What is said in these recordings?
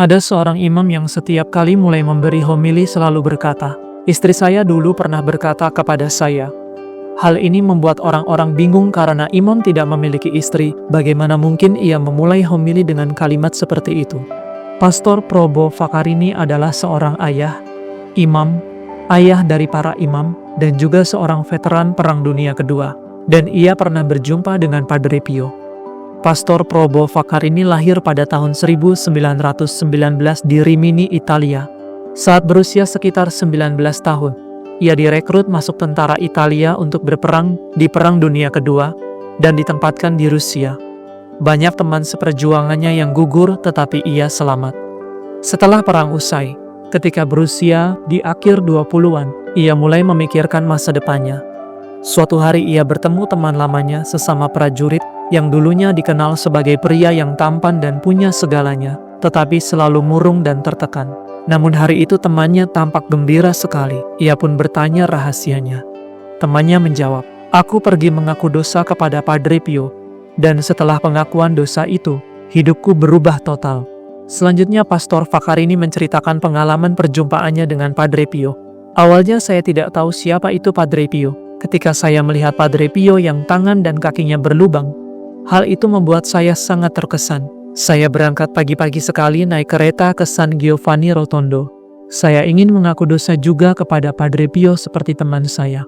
Ada seorang imam yang setiap kali mulai memberi homili selalu berkata, "Istri saya dulu pernah berkata kepada saya." Hal ini membuat orang-orang bingung karena imam tidak memiliki istri. Bagaimana mungkin ia memulai homili dengan kalimat seperti itu? Pastor Probo Fakarini adalah seorang ayah, imam, ayah dari para imam, dan juga seorang veteran Perang Dunia Kedua. Dan ia pernah berjumpa dengan Padre Pio. Pastor Probo Fakarini lahir pada tahun 1919 di Rimini, Italia. Saat berusia sekitar 19 tahun, ia direkrut masuk tentara Italia untuk berperang di Perang Dunia Kedua dan ditempatkan di Rusia. Banyak teman seperjuangannya yang gugur, tetapi ia selamat. Setelah perang usai, ketika berusia di akhir 20-an, ia mulai memikirkan masa depannya. Suatu hari ia bertemu teman lamanya sesama prajurit yang dulunya dikenal sebagai pria yang tampan dan punya segalanya, tetapi selalu murung dan tertekan. Namun hari itu temannya tampak gembira sekali. Ia pun bertanya rahasianya. Temannya menjawab, "Aku pergi mengaku dosa kepada Padre Pio, dan setelah pengakuan dosa itu, hidupku berubah total." Selanjutnya Pastor Fakarini menceritakan pengalaman perjumpaannya dengan Padre Pio. "Awalnya saya tidak tahu siapa itu Padre Pio. Ketika saya melihat Padre Pio yang tangan dan kakinya berlubang, hal itu membuat saya sangat terkesan. Saya berangkat pagi-pagi sekali naik kereta ke San Giovanni Rotondo. Saya ingin mengaku dosa juga kepada Padre Pio seperti teman saya.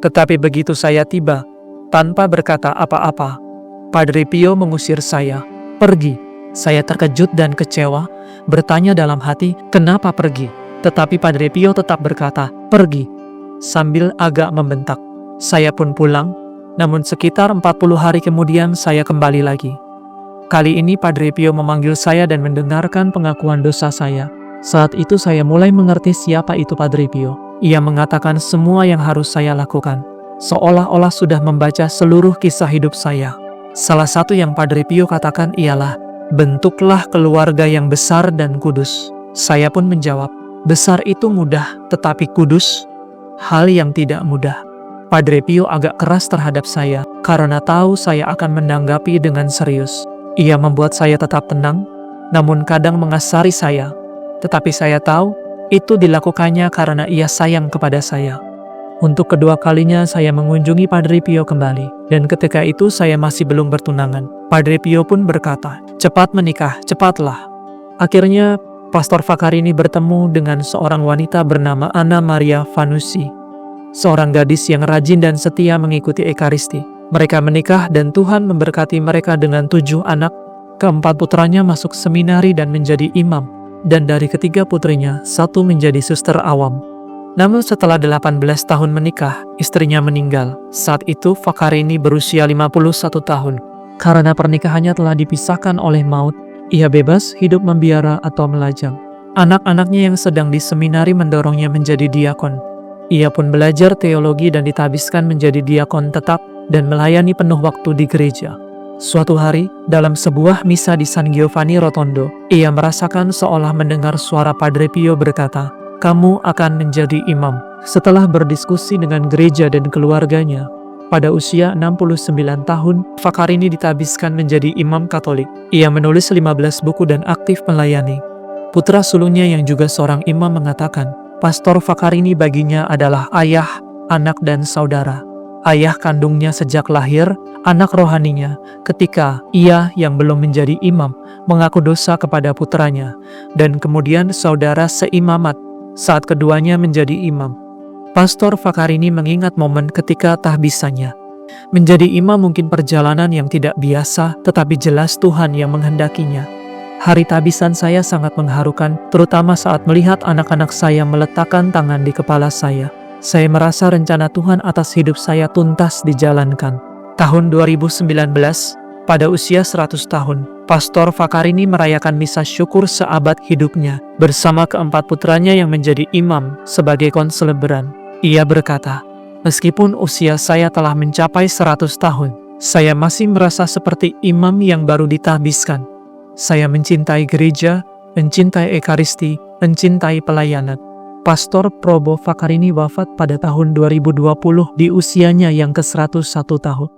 Tetapi begitu saya tiba, tanpa berkata apa-apa, Padre Pio mengusir saya. Pergi." Saya terkejut dan kecewa, bertanya dalam hati, "Kenapa pergi?" Tetapi Padre Pio tetap berkata, "Pergi," sambil agak membentak. Saya pun pulang, namun sekitar 40 hari kemudian saya kembali lagi. Kali ini Padre Pio memanggil saya dan mendengarkan pengakuan dosa saya. Saat itu saya mulai mengerti siapa itu Padre Pio. Ia mengatakan semua yang harus saya lakukan, seolah-olah sudah membaca seluruh kisah hidup saya. Salah satu yang Padre Pio katakan ialah, "Bentuklah keluarga yang besar dan kudus." Saya pun menjawab, "Besar itu mudah, tetapi kudus, hal yang tidak mudah." Padre Pio agak keras terhadap saya, karena tahu saya akan menanggapi dengan serius. Ia membuat saya tetap tenang, namun kadang mengasari saya. Tetapi saya tahu, itu dilakukannya karena ia sayang kepada saya. Untuk kedua kalinya saya mengunjungi Padre Pio kembali, dan ketika itu saya masih belum bertunangan. Padre Pio pun berkata, "Cepat menikah, cepatlah." Akhirnya, Pastor Fakarini bertemu dengan seorang wanita bernama Anna Maria Vanucci, seorang gadis yang rajin dan setia mengikuti Ekaristi. Mereka menikah dan Tuhan memberkati mereka dengan 7 anak. Keempat putranya masuk seminari dan menjadi imam, dan dari ketiga putrinya, 1 menjadi suster awam. Namun setelah 18 tahun menikah, istrinya meninggal. Saat itu Fakarini berusia 51 tahun. Karena pernikahannya telah dipisahkan oleh maut, ia bebas hidup membiara atau melajang. Anak-anaknya yang sedang di seminari mendorongnya menjadi diakon. Ia pun belajar teologi dan ditabiskan menjadi diakon tetap dan melayani penuh waktu di gereja. Suatu hari, dalam sebuah misa di San Giovanni Rotondo, ia merasakan seolah mendengar suara Padre Pio berkata, "Kamu akan menjadi imam." Setelah berdiskusi dengan gereja dan keluarganya, pada usia 69 tahun, Fakarini ditabiskan menjadi imam Katolik. Ia menulis 15 buku dan aktif melayani. Putra sulungnya yang juga seorang imam mengatakan, Pastor Fakarini baginya adalah ayah, anak, dan saudara. Ayah kandungnya sejak lahir, anak rohaninya ketika ia yang belum menjadi imam mengaku dosa kepada putranya, dan kemudian saudara seimamat saat keduanya menjadi imam. Pastor Fakarini mengingat momen ketika tahbisannya. Menjadi imam mungkin perjalanan yang tidak biasa, tetapi jelas Tuhan yang menghendakinya. Hari tahbisan saya sangat mengharukan, terutama saat melihat anak-anak saya meletakkan tangan di kepala saya. Saya merasa rencana Tuhan atas hidup saya tuntas dijalankan. Tahun 2019, pada usia 100 tahun, Pastor Fakarini merayakan misa syukur seabad hidupnya bersama keempat putranya yang menjadi imam sebagai konseleberan. Ia berkata, "Meskipun usia saya telah mencapai 100 tahun, saya masih merasa seperti imam yang baru ditahbiskan. Saya mencintai gereja, mencintai Ekaristi, mencintai pelayanan." Pastor Probo Fakarini wafat pada tahun 2020 di usianya yang ke-101 tahun.